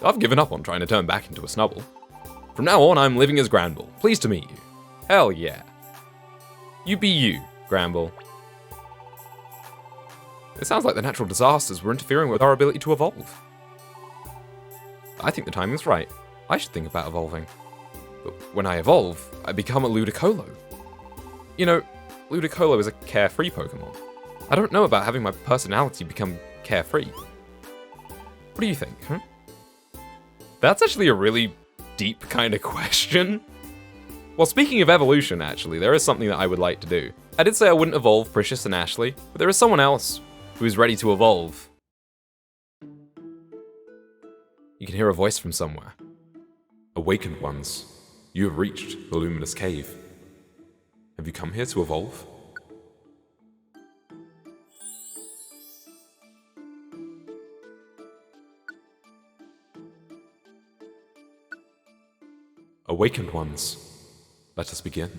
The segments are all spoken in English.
I've given up on trying to turn back into a Snubble. From now on, I'm living as Granbull. Pleased to meet you. Hell yeah. You be you, Granbull. It sounds like the natural disasters were interfering with our ability to evolve. I think the timing's right. I should think about evolving. But when I evolve, I become a Ludicolo. You know, Ludicolo is a carefree Pokemon. I don't know about having my personality become carefree. What do you think, huh? That's actually a really deep kind of question. Well, speaking of evolution, actually, there is something that I would like to do. I did say I wouldn't evolve Precious and Ashley, but there is someone else who is ready to evolve. You can hear a voice from somewhere. Awakened ones, you have reached the luminous cave. Have you come here to evolve? Awakened ones, let us begin.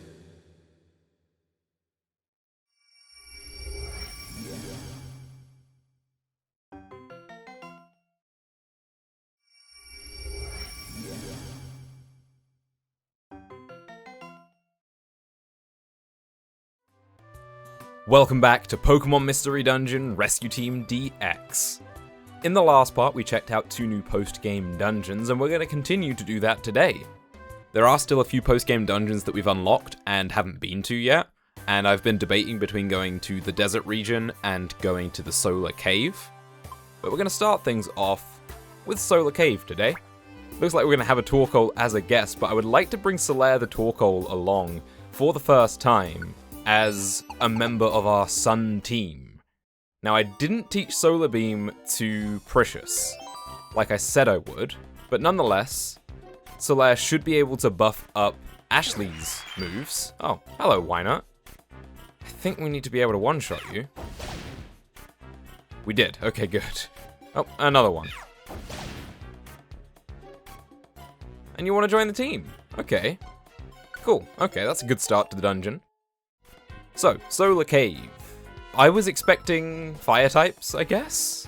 Welcome back to Pokemon Mystery Dungeon Rescue Team DX. In the last part, we checked out 2 new post-game dungeons, and we're going to continue to do that today. There are still a few post-game dungeons that we've unlocked and haven't been to yet, and I've been debating between going to the desert region and going to the Solar Cave. But we're going to start things off with Solar Cave today. Looks like we're going to have a Torkoal as a guest, but I would like to bring Solaire the Torkoal along for the first time as a member of our Sun team. Now, I didn't teach Solar Beam to Precious, like I said I would, but nonetheless, Solaire should be able to buff up Ashley's moves. Oh, hello, Wynut. I think we need to be able to one-shot you. We did. Okay, good. Oh, another one. And you want to join the team? Okay. Cool. Okay, that's a good start to the dungeon. So, Solar Cave. I was expecting fire types, I guess?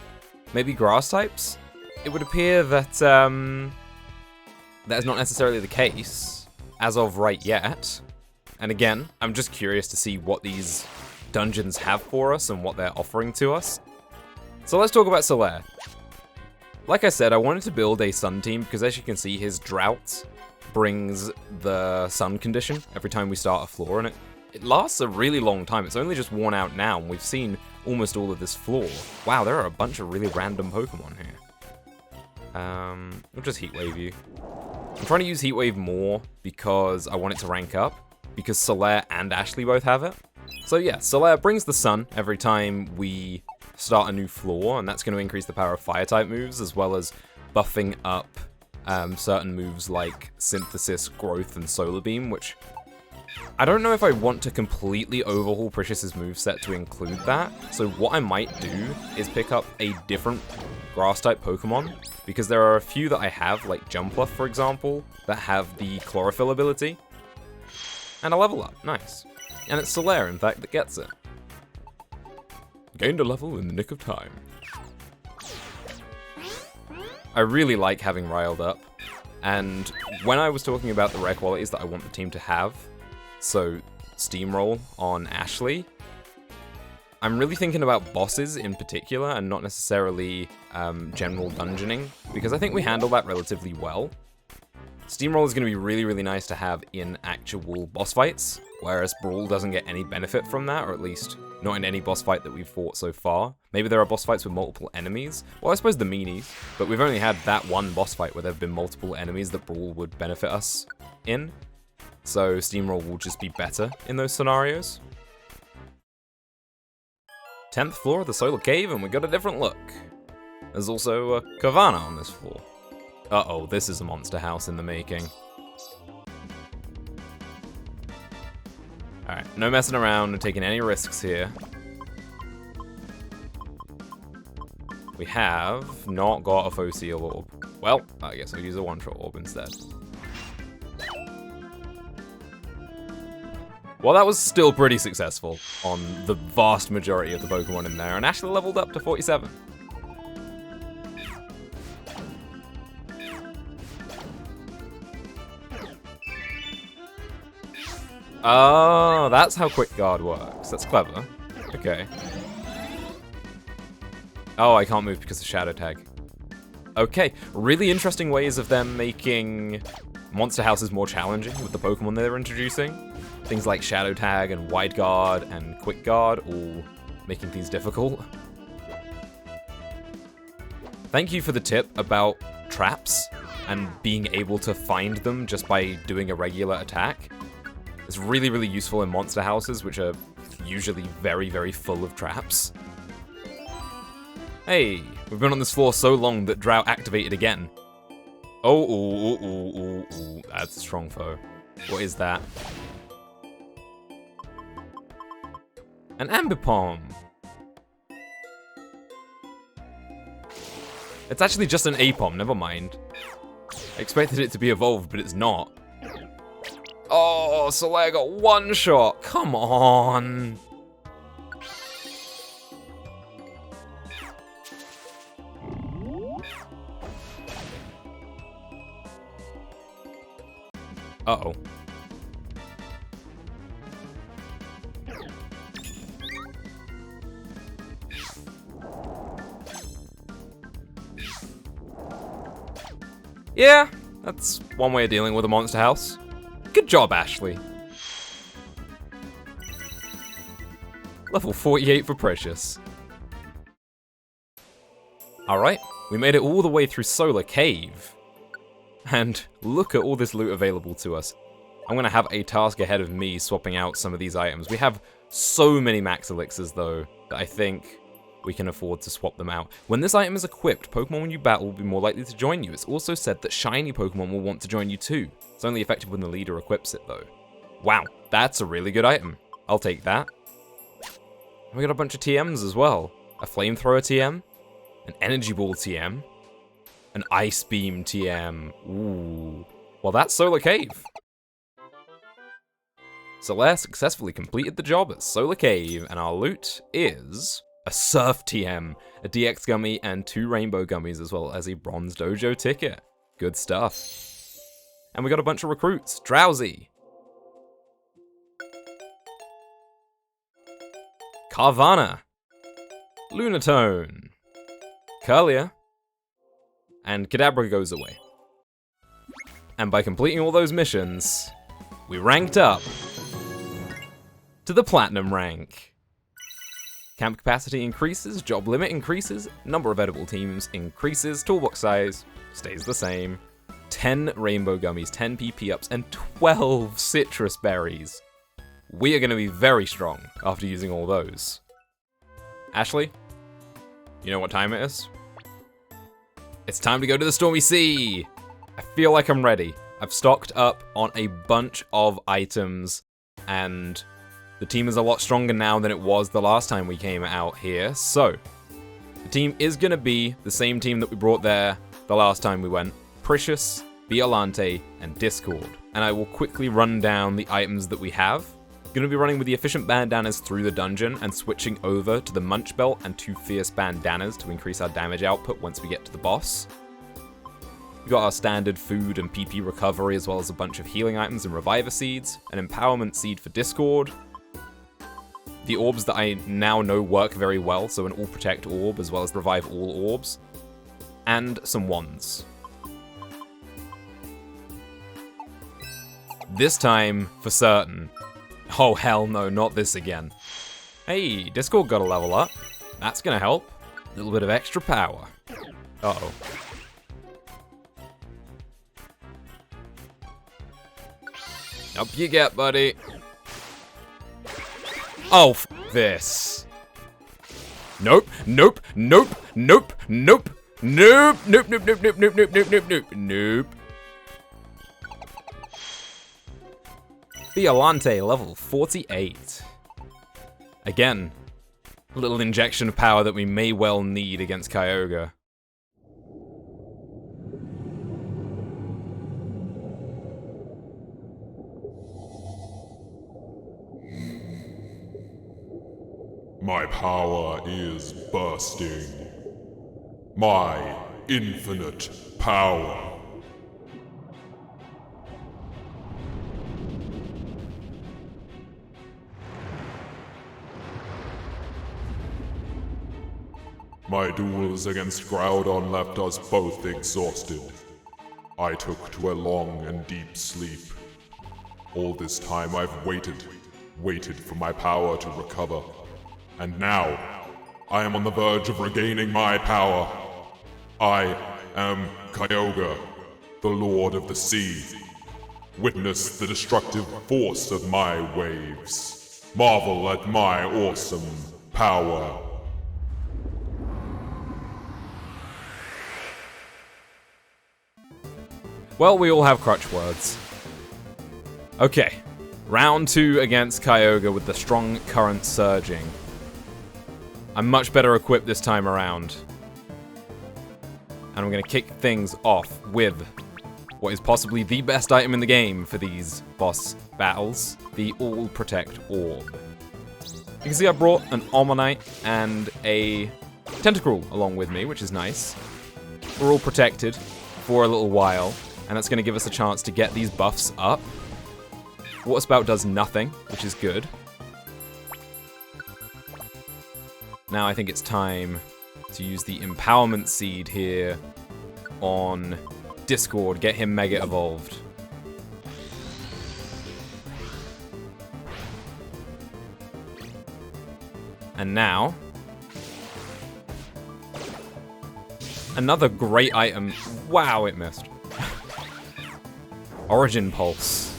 Maybe grass types? It would appear that, that is not necessarily the case, as of right yet. And again, I'm just curious to see what these dungeons have for us and what they're offering to us. So let's talk about Solaire. Like I said, I wanted to build a sun team because as you can see, his drought brings the sun condition every time we start a floor, and it lasts a really long time. It's only just worn out now, and we've seen almost all of this floor. Wow, there are a bunch of really random Pokemon here. We'll just Heat Wave you. I'm trying to use Heat Wave more because I want it to rank up, because Solaire and Ashley both have it. So yeah, Solaire brings the sun every time we start a new floor, and that's going to increase the power of Fire-type moves, as well as buffing up certain moves like Synthesis, Growth, and Solar Beam, which I don't know if I want to completely overhaul Precious's moveset to include that. So what I might do is pick up a different Grass-type Pokemon, because there are a few that I have, like Jumpluff, for example, that have the Chlorophyll ability. And a level up. Nice. And it's Solaire, in fact, that gets it. Gained a level in the nick of time. I really like having Riled Up, and when I was talking about the rare qualities that I want the team to have, so Steamroll on Ashley, I'm really thinking about bosses in particular and not necessarily general dungeoning, because I think we handle that relatively well. Steamroll is going to be really, really nice to have in actual boss fights, whereas Brawl doesn't get any benefit from that, or at least not in any boss fight that we've fought so far. Maybe there are boss fights with multiple enemies. Well, I suppose the meanies, but we've only had that one boss fight where there have been multiple enemies that Brawl would benefit us in. So Steamroll will just be better in those scenarios. 10th floor of the Solar Cave, and we got a different look. There's also a Kavana on this floor. Uh-oh, this is a monster house in the making. Alright, no messing around and taking any risks here. We have not got a Foceel Orb. Well, I guess I'll use a one-shot orb instead. Well, that was still pretty successful on the vast majority of the Pokemon in there, and Ashley leveled up to 47. Oh, that's how quick guard works. That's clever. Okay. Oh, I can't move because of shadow tag. Okay, really interesting ways of them making monster houses more challenging with the Pokemon they're introducing. Things like shadow tag and wide guard and quick guard, all making things difficult. Thank you for the tip about traps and being able to find them just by doing a regular attack. It's really, really useful in monster houses, which are usually very, very full of traps. Hey, we've been on this floor so long that Drought activated again. Oh, that's a strong foe. What is that? An Ambipom. It's actually just an Apom, never mind. I expected it to be evolved, but it's not. Oh, Soleil got one shot. Come on. Uh-oh. Yeah, that's one way of dealing with a monster house. Good job, Ashley. Level 48 for Precious. Alright, we made it all the way through Solar Cave. And look at all this loot available to us. I'm gonna have a task ahead of me swapping out some of these items. We have so many max elixirs though, that I think we can afford to swap them out. When this item is equipped, Pokemon you battle will be more likely to join you. It's also said that shiny Pokemon will want to join you too. It's only effective when the leader equips it though. Wow, that's a really good item. I'll take that. We got a bunch of TMs as well. A Flamethrower TM, an Energy Ball TM, an Ice Beam TM. Ooh. Well, that's Solar Cave. Solaire successfully completed the job at Solar Cave, and our loot is a Surf TM, a DX Gummy, and 2 Rainbow Gummies, as well as a Bronze Dojo ticket. Good stuff. And we got a bunch of recruits. Drowsy, Carvana, Lunatone, Curlia, and Kadabra goes away. And by completing all those missions, we ranked up to the Platinum rank. Camp capacity increases, job limit increases, number of edible teams increases, toolbox size stays the same. 10 rainbow gummies, 10 PP ups, and 12 citrus berries. We are going to be very strong after using all those. Ashley, you know what time it is? It's time to go to the Stormy Sea! I feel like I'm ready. I've stocked up on a bunch of items, and the team is a lot stronger now than it was the last time we came out here. So, the team is going to be the same team that we brought there the last time we went. Precious, Violante, and Discord. And I will quickly run down the items that we have. Going to be running with the efficient bandanas through the dungeon and switching over to the Munch Belt and 2 fierce bandanas to increase our damage output once we get to the boss. We got our standard food and PP recovery, as well as a bunch of healing items and reviver seeds, an empowerment seed for Discord, the orbs that I now know work very well, so an all protect orb as well as revive all orbs, and some wands. This time, for certain. Oh hell no, not this again. Hey, Discord got a level up. That's gonna help. A little bit of extra power. Uh-oh. Up you get, buddy. Oh, f this. Nope, nope, nope, nope, nope, nope, nope, nope, nope, nope, nope, nope, nope, nope, nope, nope. Violante, level 48. Again, a little injection of power that we may well need against Kyogre. My power is bursting. My infinite power. My duels against Groudon left us both exhausted. I took to a long and deep sleep. All this time I've waited for my power to recover. And now, I am on the verge of regaining my power. I am Kyogre, the Lord of the Sea. Witness the destructive force of my waves. Marvel at my awesome power. Well, we all have crutch words. Okay, round 2 against Kyogre with the strong current surging. I'm much better equipped this time around. And I'm going to kick things off with what is possibly the best item in the game for these boss battles, the All Protect Orb. You can see I brought an Omanyte and a Tentacruel along with me, which is nice. We're all protected for a little while, and that's going to give us a chance to get these buffs up. Water Spout does nothing, which is good. Now I think it's time to use the Empowerment Seed here on Discord, get him Mega Evolved. And now, another great item. Wow, it missed. Origin Pulse.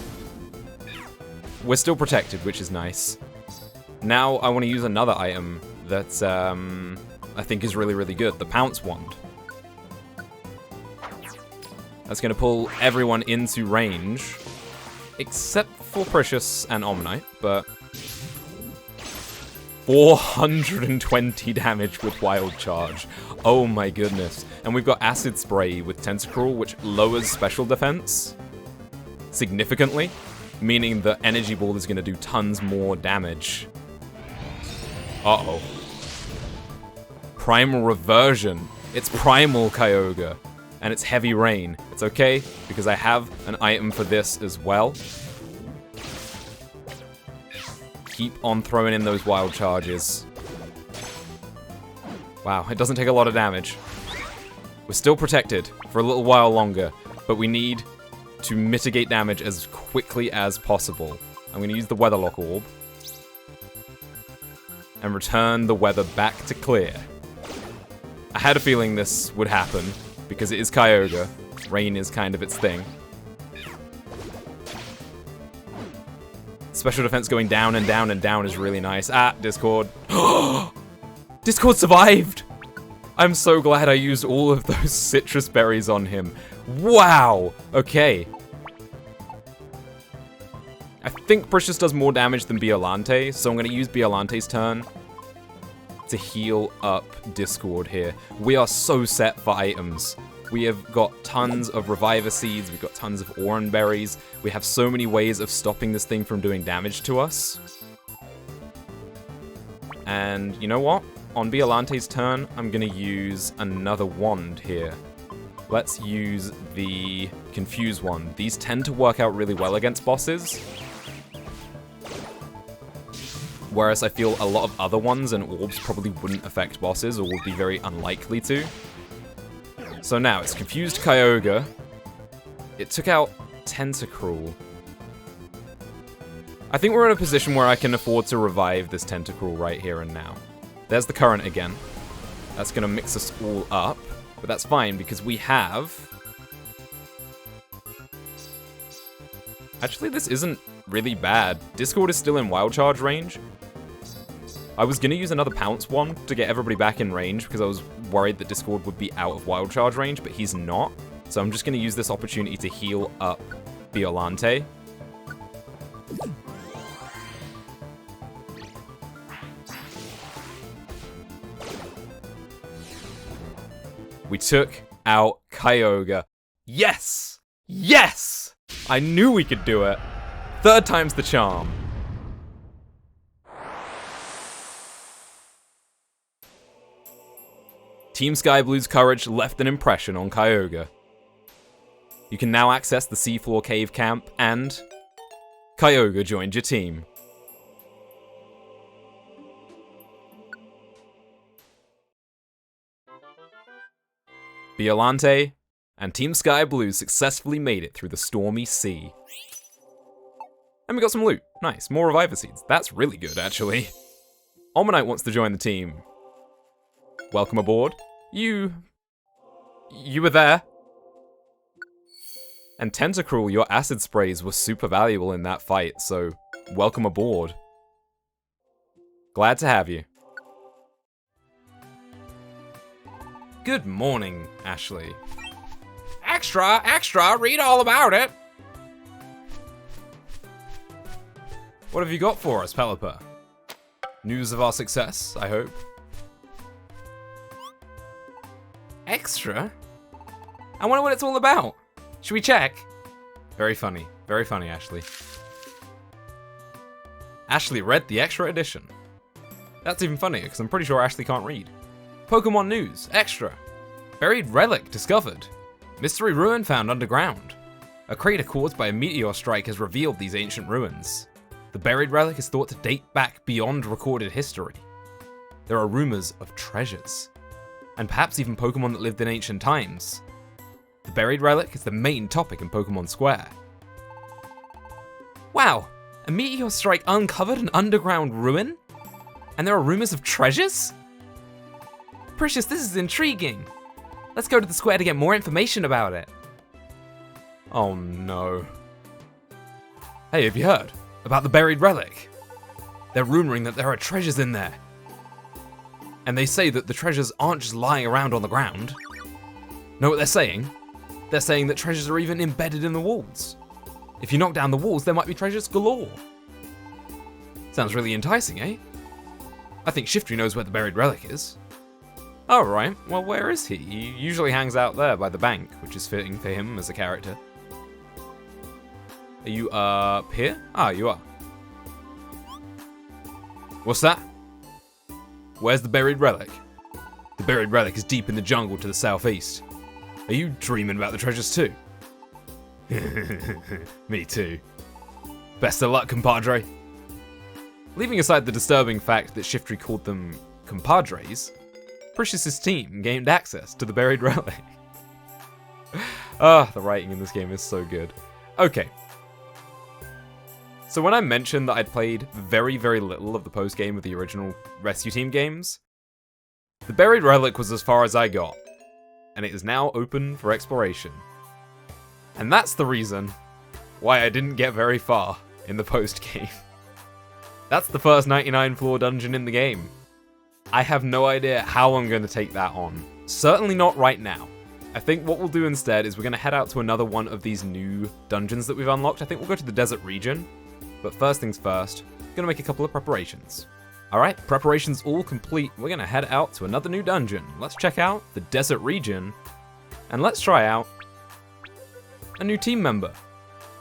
We're still protected, which is nice. Now I want to use another item that I think is really, really good. The Pounce Wand. That's going to pull everyone into range, except for Precious and Omanyte, but 420 damage with Wild Charge. Oh my goodness. And we've got Acid Spray with Tentacruel, which lowers special defense significantly, meaning the Energy Ball is going to do tons more damage. Uh-oh. Primal Reversion. It's Primal Kyogre, and it's Heavy Rain. It's okay, because I have an item for this as well. Keep on throwing in those Wild Charges. Wow, it doesn't take a lot of damage. We're still protected for a little while longer, but we need to mitigate damage as quickly as possible. I'm going to use the Weatherlock Orb and return the weather back to clear. I had a feeling this would happen, because it is Kyogre. Rain is kind of its thing. Special defense going down and down and down is really nice. Ah, Discord. Discord survived! I'm so glad I used all of those citrus berries on him. Wow! Okay. I think Precious does more damage than Biolante, so I'm going to use Biolante's turn to heal up Discord here. We are so set for items. We have got tons of Reviver Seeds, we've got tons of Oran Berries. We have so many ways of stopping this thing from doing damage to us. And you know what? On Biolante's turn, I'm going to use another wand here. Let's use the Confuse Wand. These tend to work out really well against bosses, whereas I feel a lot of other ones and orbs probably wouldn't affect bosses, or would be very unlikely to. So now, it's Confused Kyogre. It took out Tentacruel. I think we're in a position where I can afford to revive this Tentacruel right here and now. There's the current again. That's going to mix us all up, but that's fine because we have... Actually, this isn't really bad. Discord is still in Wild Charge range. I was going to use another Pounce Wand to get everybody back in range because I was worried that Discord would be out of Wild Charge range, but he's not. So I'm just going to use this opportunity to heal up Biolante. We took out Kyogre. Yes! Yes! I knew we could do it. Third time's the charm. Team Sky Blue's courage left an impression on Kyogre. You can now access the Seafloor Cave Camp, and Kyogre joined your team. Biolante and Team Sky Blue successfully made it through the Stormy Sea. And we got some loot. Nice, more Reviver Seeds. That's really good, actually. Almanite wants to join the team. Welcome aboard. You were there. And Tentacruel, your acid sprays were super valuable in that fight, so welcome aboard. Glad to have you. Good morning, Ashley. Extra, extra, read all about it. What have you got for us, Pelipper? News of our success, I hope. Extra? I wonder what it's all about. Should we check? Very funny, Ashley. Ashley read the extra edition. That's even funnier, because I'm pretty sure Ashley can't read. Pokémon news, extra. Buried relic discovered. Mystery ruin found underground. A crater caused by a meteor strike has revealed these ancient ruins. The buried relic is thought to date back beyond recorded history. There are rumors of treasures, and perhaps even Pokémon that lived in ancient times. The buried relic is the main topic in Pokémon Square. Wow, a meteor strike uncovered an underground ruin? And there are rumors of treasures? Precious, this is intriguing. Let's go to the square to get more information about it. Oh no. Hey, have you heard about the buried relic? They're rumoring that there are treasures in there. And they say that the treasures aren't just lying around on the ground. Know what they're saying? They're saying that treasures are even embedded in the walls. If you knock down the walls, there might be treasures galore. Sounds really enticing, eh? I think Shiftry knows where the buried relic is. Oh, right. Well, where is he? He usually hangs out there by the bank, which is fitting for him as a character. Are you up here? Ah, you are. What's that? Where's the buried relic? The buried relic is deep in the jungle to the southeast. Are you dreaming about the treasures too? Me too. Best of luck, compadre. Leaving aside the disturbing fact that Shiftry called them compadres, Precious's team gained access to the buried relic. Ah, the writing in this game is so good. Okay. So when I mentioned that I'd played very, very little of the post-game of the original Rescue Team games, the buried relic was as far as I got, and it is now open for exploration. And that's the reason why I didn't get very far in the post-game. That's the first 99 floor dungeon in the game. I have no idea how I'm going to take that on. Certainly not right now. I think what we'll do instead is we're going to head out to another one of these new dungeons that we've unlocked. I think we'll go to the desert region. But first things first, I'm going to make a couple of preparations. Alright, preparations all complete. We're going to head out to another new dungeon. Let's check out the desert region. And let's try out a new team member.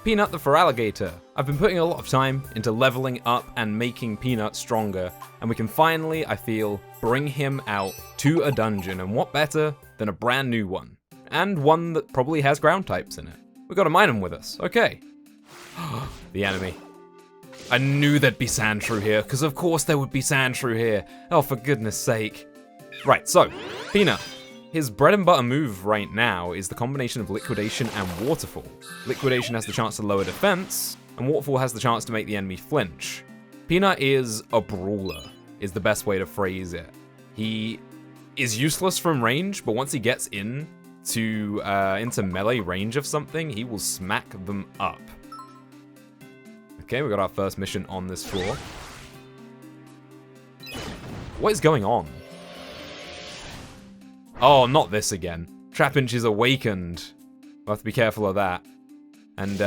Peanut the Feraligatr. I've been putting a lot of time into leveling up and making Peanut stronger, and we can finally, I feel, bring him out to a dungeon, and what better than a brand new one, and one that probably has ground types in it. We've got a Minun with us, okay. The enemy. I knew there'd be Sandshrew here, because of course there would be Sandshrew here. Oh, for goodness sake. Right, so, Peanut. His bread and butter move right now is the combination of Liquidation and Waterfall. Liquidation has the chance to lower defense, and Waterfall has the chance to make the enemy flinch. Peanut is a brawler, is the best way to phrase it. He is useless from range, but once he gets into melee range of something, he will smack them up. Okay, we got our first mission on this floor. What is going on? Oh, not this again. Trapinch is awakened. We'll have to be careful of that. And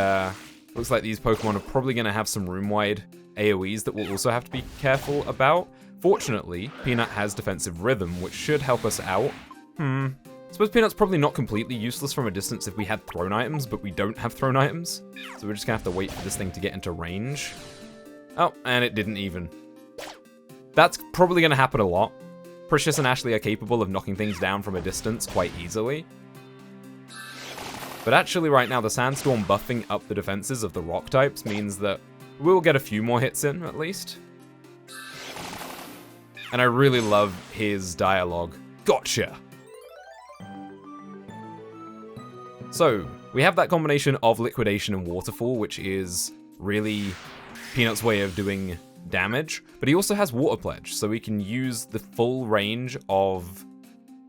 looks like these Pokemon are probably going to have some room-wide AoEs that we'll also have to be careful about. Fortunately, Peanut has defensive rhythm, which should help us out. I suppose Peanut's probably not completely useless from a distance if we had thrown items, but we don't have thrown items. So we're just going to have to wait for this thing to get into range. Oh, and it didn't even. That's probably going to happen a lot. Precious and Ashley are capable of knocking things down from a distance quite easily. But actually right now the Sandstorm buffing up the defenses of the rock types means that we'll get a few more hits in, at least. And I really love his dialogue. Gotcha! So, we have that combination of Liquidation and Waterfall, which is really Peanut's way of doing damage, but he also has Water Pledge, so we can use the full range of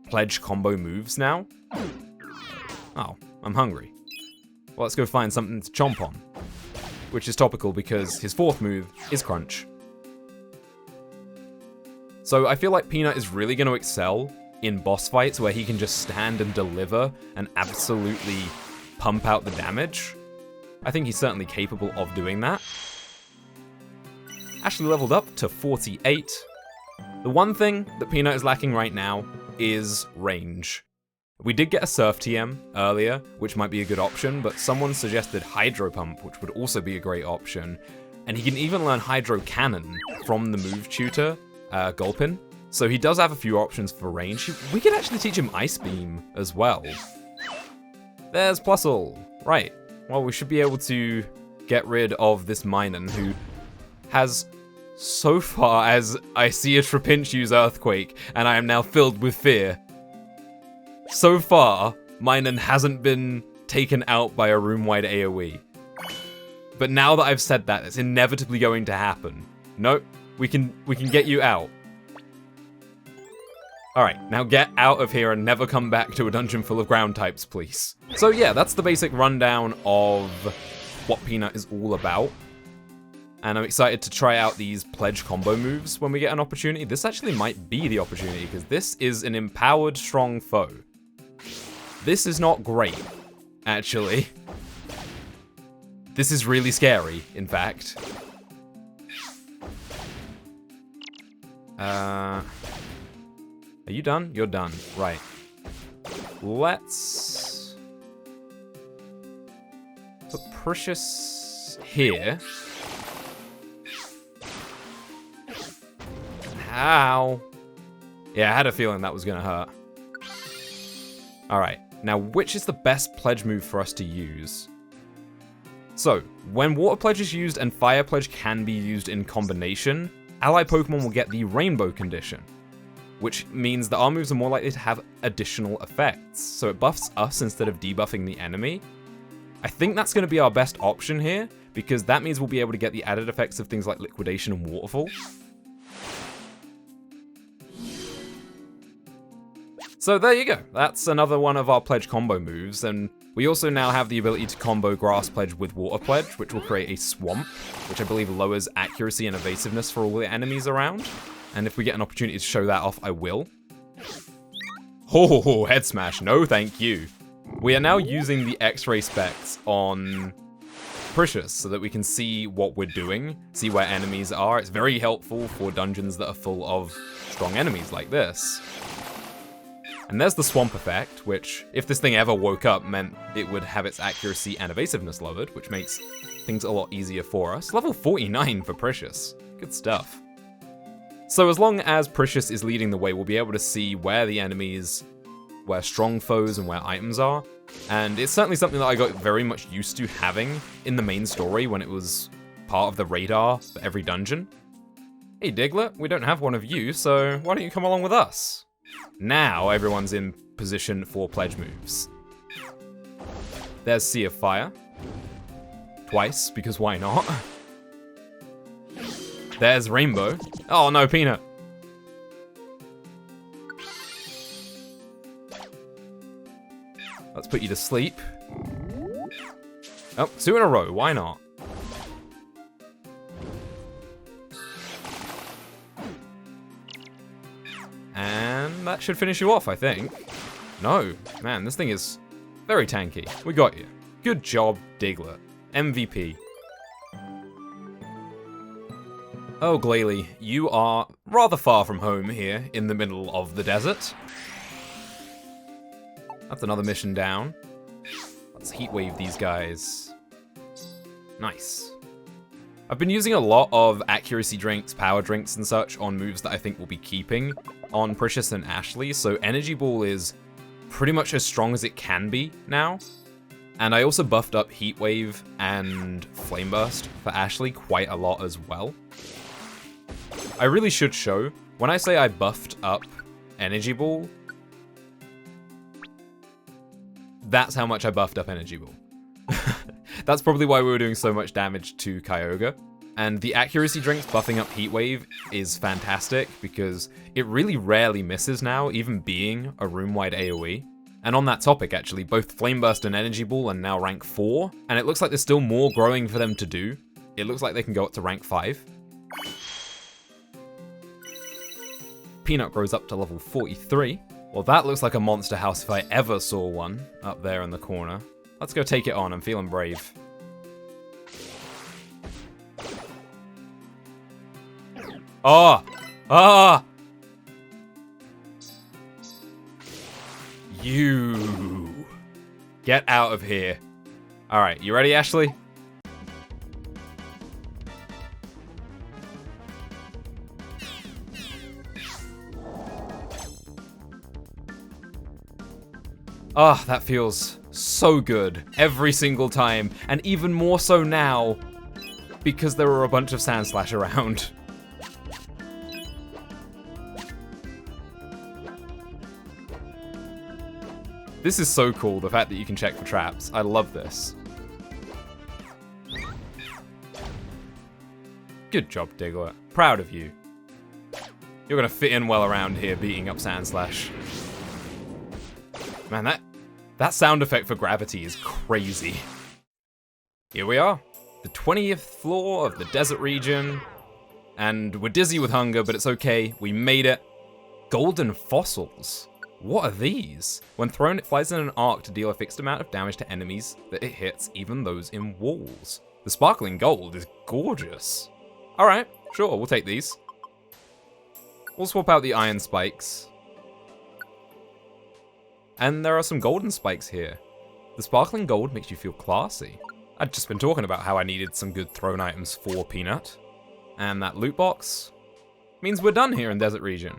Pledge combo moves now. Oh, I'm hungry. Well, let's go find something to chomp on, which is topical because his fourth move is Crunch. So I feel like Peanut is really going to excel in boss fights where he can just stand and deliver and absolutely pump out the damage. I think he's certainly capable of doing that. Ashley leveled up to 48. The one thing that Peanut is lacking right now is range. We did get a Surf TM earlier, which might be a good option, but someone suggested Hydro Pump, which would also be a great option. And he can even learn Hydro Cannon from the move tutor, Gulpin. So he does have a few options for range. We could actually teach him Ice Beam as well. There's Plusle. Right. Well, we should be able to get rid of this Minun, who has, so far as I see a Trapinch use Earthquake, and I am now filled with fear. So far, Minun hasn't been taken out by a room-wide AoE. But now that I've said that, it's inevitably going to happen. Nope, we can get you out. Alright, now get out of here and never come back to a dungeon full of ground types, please. So yeah, that's the basic rundown of what Peanut is all about. And I'm excited to try out these pledge combo moves when we get an opportunity. This actually might be the opportunity, because this is an empowered strong foe. This is not great, actually. This is really scary, in fact. Are you done? You're done. Right. Let's put Precious here. Ow. Yeah, I had a feeling that was gonna hurt. Alright, now which is the best pledge move for us to use? So, when Water Pledge is used and Fire Pledge can be used in combination, ally Pokemon will get the Rainbow condition, which means that our moves are more likely to have additional effects, so it buffs us instead of debuffing the enemy. I think that's going to be our best option here, because that means we'll be able to get the added effects of things like Liquidation and Waterfall. So there you go, that's another one of our Pledge combo moves, and we also now have the ability to combo Grass Pledge with Water Pledge, which will create a Swamp, which I believe lowers accuracy and evasiveness for all the enemies around. And if we get an opportunity to show that off, I will. Oh, Head Smash, no thank you. We are now using the X-ray specs on Precious so that we can see what we're doing, see where enemies are. It's very helpful for dungeons that are full of strong enemies like this. And there's the Swamp effect, which, if this thing ever woke up, meant it would have its accuracy and evasiveness lowered, which makes things a lot easier for us. Level 49 for Precious. Good stuff. So as long as Precious is leading the way, we'll be able to see where the enemies, where strong foes and where items are. And it's certainly something that I got very much used to having in the main story when it was part of the radar for every dungeon. Hey Diglett, we don't have one of you, so why don't you come along with us? Now everyone's in position for pledge moves. There's Sea of Fire. Twice, because why not? There's Rainbow. Oh no, Peanut. Let's put you to sleep. Oh, 2 in a row, why not? And that should finish you off, I think. No, man, this thing is very tanky. We got you. Good job, Diglett. MVP. Oh, Glalie, you are rather far from home here in the middle of the desert. That's another mission down. Let's heatwave these guys. Nice. I've been using a lot of accuracy drinks, power drinks and such on moves that I think will be keeping on Precious and Ashley, so Energy Ball is pretty much as strong as it can be now. And I also buffed up Heatwave and Flame Burst for Ashley quite a lot as well. I really should show, when I say I buffed up Energy Ball, That's how much I buffed up Energy Ball. That's probably why we were doing so much damage to Kyogre. And the accuracy drinks buffing up Heat Wave is fantastic because it really rarely misses now, even being a room-wide AoE. And on that topic, actually, both Flame Burst and Energy Ball are now rank 4, and it looks like there's still more growing for them to do. It looks like they can go up to rank 5. Peanut grows up to level 43. Well, that looks like a monster house if I ever saw one, up there in the corner. Let's go take it on, I'm feeling brave. Oh! Ah! You! Get out of here. Alright, you ready, Ashley? Ah, that feels so good every single time, and even more so now because there are a bunch of Sandslash around. This is so cool, the fact that you can check for traps. I love this. Good job, Diglett. Proud of you. You're gonna fit in well around here, beating up Sandslash. Man, that sound effect for gravity is crazy. Here we are, the 20th floor of the desert region, and we're dizzy with hunger, but it's okay, we made it. Golden fossils. What are these? When thrown, it flies in an arc to deal a fixed amount of damage to enemies that it hits, even those in walls. The sparkling gold is gorgeous. Alright, sure, we'll take these. We'll swap out the iron spikes. And there are some golden spikes here. The sparkling gold makes you feel classy. I'd just been talking about how I needed some good thrown items for Peanut. And that loot box means we're done here in Desert Region.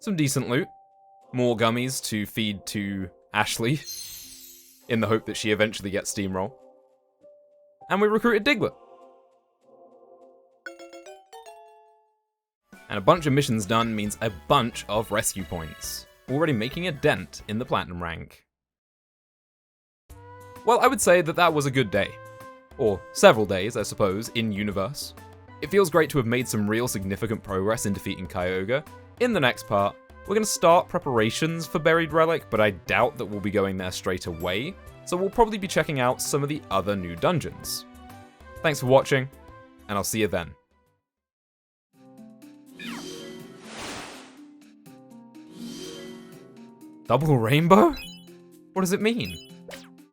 Some decent loot. More gummies to feed to Ashley, in the hope that she eventually gets Steamroll. And we recruited Diglett. And a bunch of missions done means a bunch of rescue points, already making a dent in the Platinum rank. Well, I would say that that was a good day. Or several days, I suppose, in universe. It feels great to have made some real significant progress in defeating Kyogre. In the next part, we're going to start preparations for Buried Relic, but I doubt that we'll be going there straight away, so we'll probably be checking out some of the other new dungeons. Thanks for watching, and I'll see you then. Double rainbow? What does it mean?